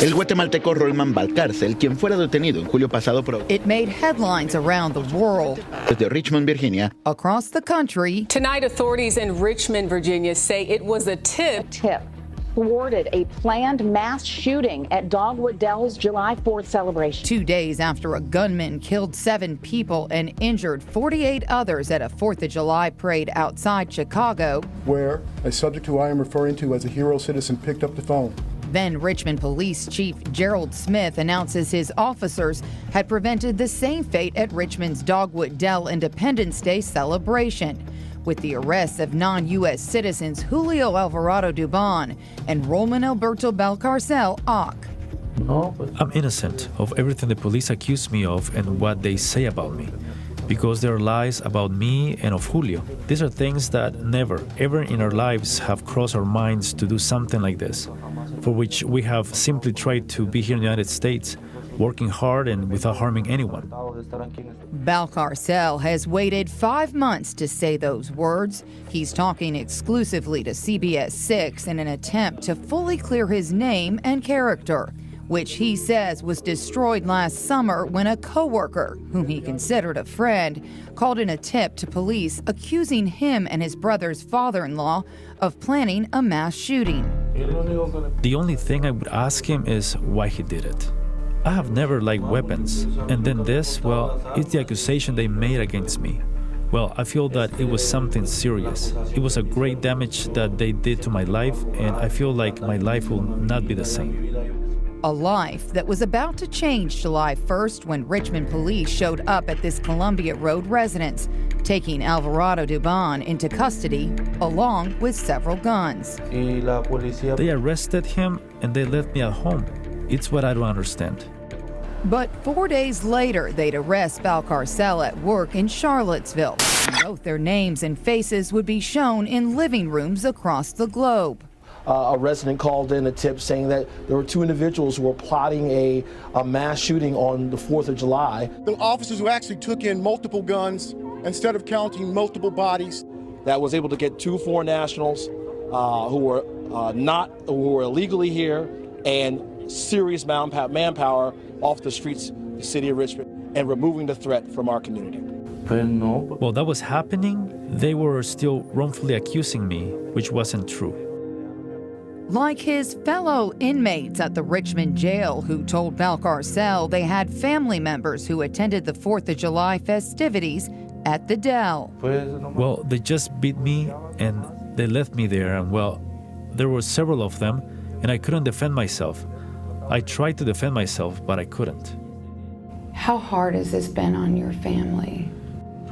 El guatemalteco Rolman Balcarcel, quien fuera detenido en julio pasado por It made headlines around the world. Desde Richmond, Virginia. Across the country. Tonight, authorities in Richmond, Virginia say it was a tip. Thwarted a planned mass shooting at Dogwood Dell's July 4th celebration. 2 days after a gunman killed 7 people and injured 48 others at a 4th of July parade outside Chicago, where a subject who I am referring to as a hero citizen picked up the phone. Then Richmond Police Chief Gerald Smith announces his officers had prevented the same fate at Richmond's Dogwood Dell Independence Day celebration, with the arrests of non-U.S. citizens Julio Alvarado Dubon and Rolman Alberto Balcarcel Ac. I'm innocent of everything the police accuse me of and what they say about me, because there are lies about me and of Julio. These are things that never, ever in our lives have crossed our minds to do something like this, for which we have simply tried to be here in the United States, working hard and without harming anyone. Balcarcel has waited 5 months to say those words. He's talking exclusively to CBS 6 in an attempt to fully clear his name and character, which he says was destroyed last summer when a coworker, whom he considered a friend, called in a tip to police accusing him and his brother's father-in-law of planning a mass shooting. The only thing I would ask him is why he did it. I have never liked weapons, and then this, well, it's the accusation they made against me. Well, I feel that it was something serious. It was a great damage that they did to my life, and I feel like my life will not be the same. A life that was about to change July 1st when Richmond police showed up at this Columbia Road residence, taking Alvarado Dubon into custody along with several guns. They arrested him and they left me at home. It's what I don't understand. But 4 days later, they'd arrest Balcarcel at work in Charlottesville. Both their names and faces would be shown in living rooms across the globe. A resident called in a tip saying that there were 2 individuals who were plotting a mass shooting on the 4th of July. The officers who actually took in multiple guns instead of counting multiple bodies. That was able to get 2 foreign nationals who were illegally here and serious manpower off the streets of the city of Richmond and removing the threat from our community. While that was happening, they were still wrongfully accusing me, which wasn't true. Like his fellow inmates at the Richmond jail who told Balcarcel they had family members who attended the 4th of July festivities at the Dell. Well, they just beat me and they left me there, and well, there were several of them and I couldn't defend myself. I tried to defend myself, but I couldn't. How hard has this been on your family?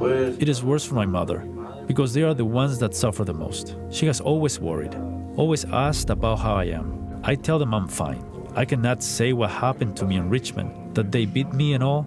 It is worse for my mother, because they are the ones that suffer the most. She has always worried, always asked about how I am. I tell them I'm fine. I cannot say what happened to me in Richmond, that they beat me and all.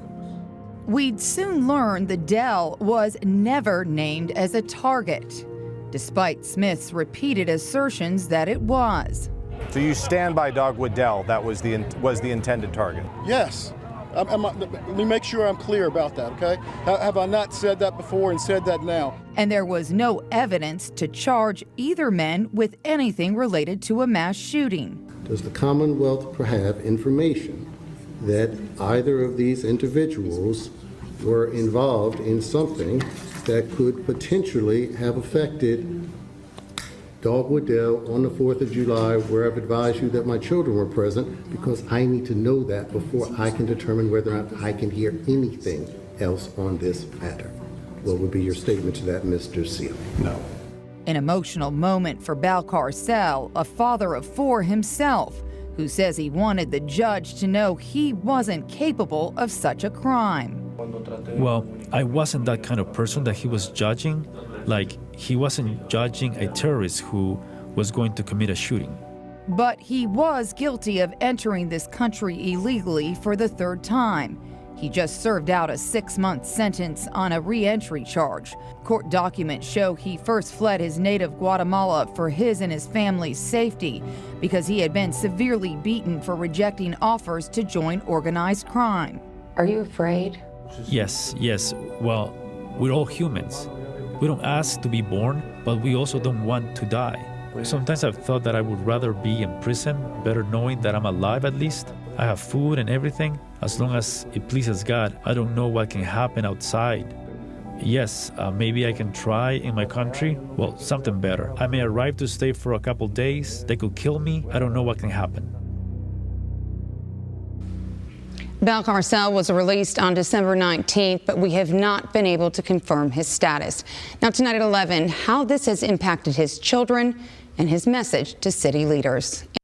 We'd soon learn the Dell was never named as a target, despite Smith's repeated assertions that it was. So you stand by Dogwood Dell, that was the intended target? Yes. Let me make sure I'm clear about that, okay? Have I not said that before and said that now? And there was no evidence to charge either man with anything related to a mass shooting. Does the Commonwealth have information that either of these individuals were involved in something that could potentially have affected Dogwood Dell on the 4th of July, where I've advised you that my children were present, because I need to know that before I can determine whether or not I can hear anything else on this matter. What would be your statement to that, Mr. Seal? No. An emotional moment for Balcarcel, a father of 4 himself, who says he wanted the judge to know he wasn't capable of such a crime. Well, I wasn't that kind of person that he was judging. Like, he wasn't judging a terrorist who was going to commit a shooting. But he was guilty of entering this country illegally for the 3rd time. He just served out a 6-month sentence on a re-entry charge. Court documents show he first fled his native Guatemala for his and his family's safety because he had been severely beaten for rejecting offers to join organized crime. Are you afraid? Yes. Well, we're all humans. We don't ask to be born, but we also don't want to die. Sometimes I've thought that I would rather be in prison, better knowing that I'm alive at least. I have food and everything. As long as it pleases God, I don't know what can happen outside. Yes, maybe I can try in my country. Well, something better. I may arrive to stay for a couple days. They could kill me. I don't know what can happen. Balcarcel was released on December 19th, but we have not been able to confirm his status. Now, tonight at 11, how this has impacted his children and his message to city leaders.